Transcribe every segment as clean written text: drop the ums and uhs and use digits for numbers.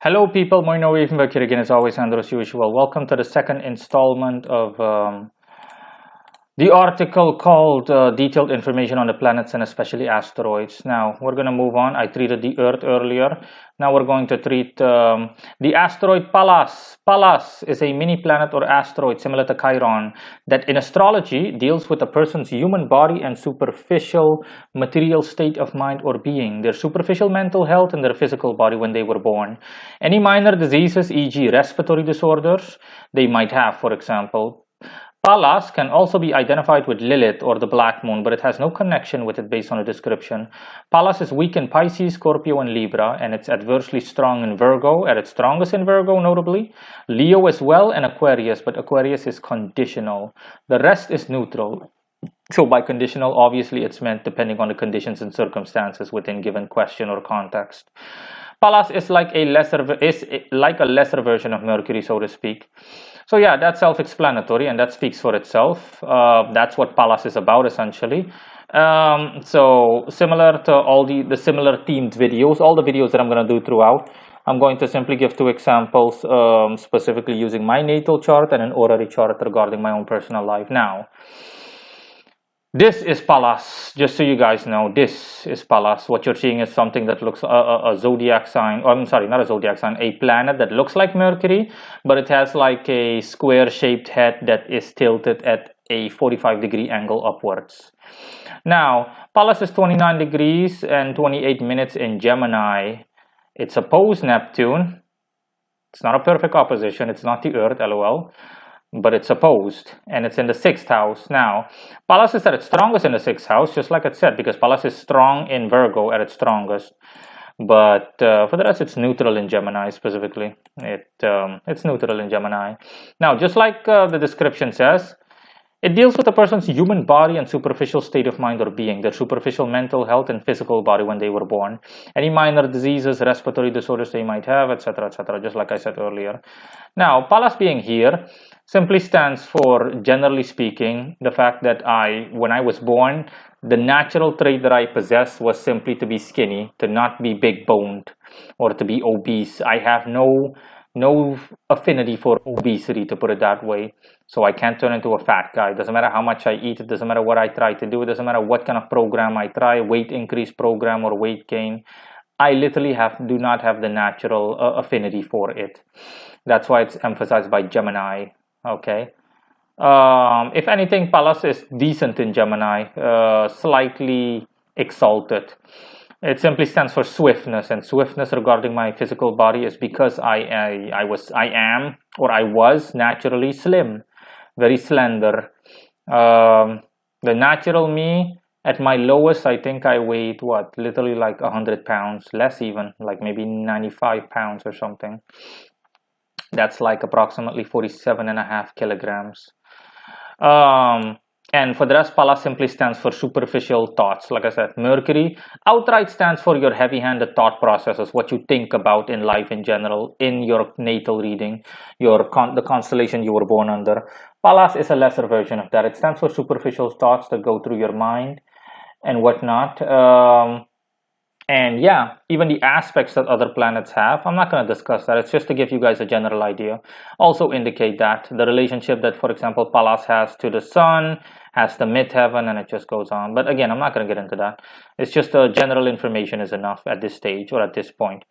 Hello people, moin even back here again as always, and as usual. Welcome to the second installment of the article called Detailed Information on the Planets and Especially Asteroids. Now, we're going to move on. I treated the Earth earlier. Now we're going to treat the asteroid Pallas. Pallas is a mini planet or asteroid similar to Chiron that in astrology deals with a person's human body and superficial material state of mind or being, their superficial mental health and their physical body when they were born. Any minor diseases, e.g. respiratory disorders, they might have, for example. Pallas can also be identified with Lilith or the Black Moon, but it has no connection with it based on a description. Pallas is weak in Pisces, Scorpio, and Libra, and it's adversely strong in Virgo, at its strongest in Virgo, notably. Leo as well, and Aquarius, but Aquarius is conditional. The rest is neutral. So by conditional, obviously it's meant depending on the conditions and circumstances within given question or context. Pallas is like a lesser version of Mercury, so to speak. So yeah, that's self-explanatory and that speaks for itself. That's what Pallas is about essentially. So similar to all the similar themed videos, all the videos that I'm going to do throughout, I'm going to simply give two examples, specifically using my natal chart and an orrery chart regarding my own personal life. Now, this is Pallas, just so you guys know, this is Pallas. What you're seeing is something that looks a zodiac sign, or I'm sorry, not a zodiac sign, a planet that looks like Mercury, but it has like a square-shaped head that is tilted at a 45-degree angle upwards. Now, Pallas is 29 degrees and 28 minutes in Gemini. It's opposed Neptune. It's not a perfect opposition. It's not the Earth, lol. But it's opposed, and it's in the 6th house. Now, Pallas is at its strongest in the 6th house, just like it said, because Pallas is strong in Virgo at its strongest. But for the rest, it's neutral in Gemini specifically. It's neutral in Gemini. Now, just like the description says, it deals with a person's human body and superficial state of mind or being, their superficial mental health and physical body when they were born, any minor diseases, respiratory disorders they might have, etc., just like I said earlier. Now, Pallas being here simply stands for, generally speaking, the fact that when I was born, the natural trait that I possessed was simply to be skinny, to not be big boned, or to be obese. I have no affinity for obesity, to put it that way. So I can't turn into a fat guy. It doesn't matter how much I eat. It doesn't matter what I try to do. It doesn't matter what kind of program I try, weight increase program or weight gain. I literally do not have the natural affinity for it. That's why it's emphasized by Gemini. Okay. If anything, Pallas is decent in Gemini, slightly exalted. It simply stands for swiftness, and swiftness regarding my physical body is because I was naturally slim, very slender. The natural me, at my lowest, I think I weighed literally like 100 pounds, less even, like maybe 95 pounds or something. That's like approximately 47.5 kilograms. And for the rest, Pallas simply stands for superficial thoughts. Like I said, Mercury outright stands for your heavy-handed thought processes, what you think about in life in general, in your natal reading, the constellation you were born under. Pallas is a lesser version of that. It stands for superficial thoughts that go through your mind and whatnot. And yeah, even the aspects that other planets have, I'm not going to discuss that. It's just to give you guys a general idea. Also indicate that the relationship that, for example, Pallas has to the Sun, has the midheaven, and it just goes on. But again, I'm not going to get into that. It's just general information is enough at this stage or at this point.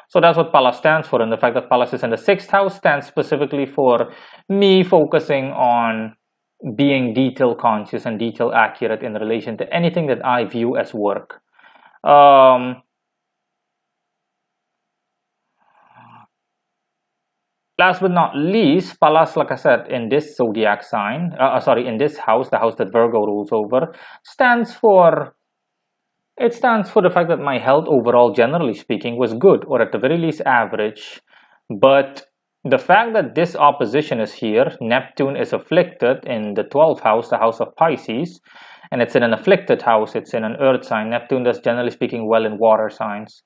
So that's what Pallas stands for. And the fact that Pallas is in the 6th house stands specifically for me focusing on being detail conscious and detail accurate in relation to anything that I view as work. Last but not least, Pallas, like I said, in this zodiac sign, in this house, the house that Virgo rules over, stands for the fact that my health overall, generally speaking, was good, or at the very least average. But the fact that this opposition is here, Neptune is afflicted in the 12th house, the house of Pisces, and it's in an afflicted house, it's in an earth sign. Neptune does, generally speaking, well in water signs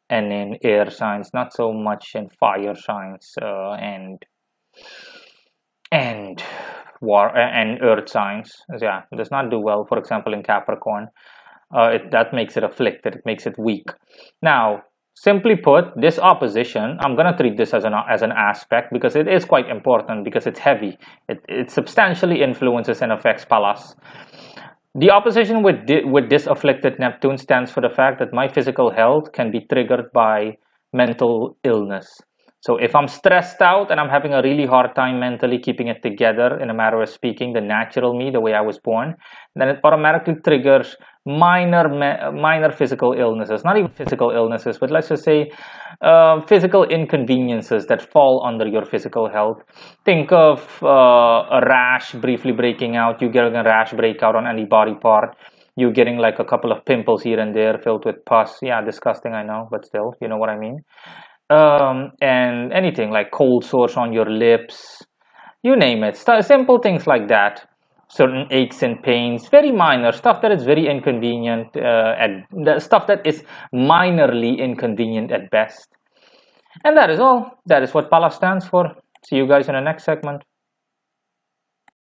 and in air signs, not so much in fire signs and earth signs. Yeah, it does not do well, for example, in Capricorn. That makes it afflicted, it makes it weak. Now, Simply put, this opposition, I'm going to treat this as an aspect because it is quite important, because it's heavy. It substantially influences and affects Pallas. The opposition with this afflicted Neptune stands for the fact that my physical health can be triggered by mental illness. So if I'm stressed out and I'm having a really hard time mentally keeping it together, in a matter of speaking, the natural me, the way I was born, then it automatically triggers minor physical illnesses. Not even physical illnesses, but let's just say physical inconveniences that fall under your physical health. Think of a rash briefly breaking out. You getting a rash breakout on any body part. You getting like a couple of pimples here and there filled with pus. Yeah, disgusting, I know, but still, you know what I mean. And anything like cold sores on your lips, you name it. Simple things like that. Certain aches and pains, very minor stuff that is very inconvenient, and the stuff that is minorly inconvenient at best. And that is all. That is what Pallas stands for. See you guys in the next segment.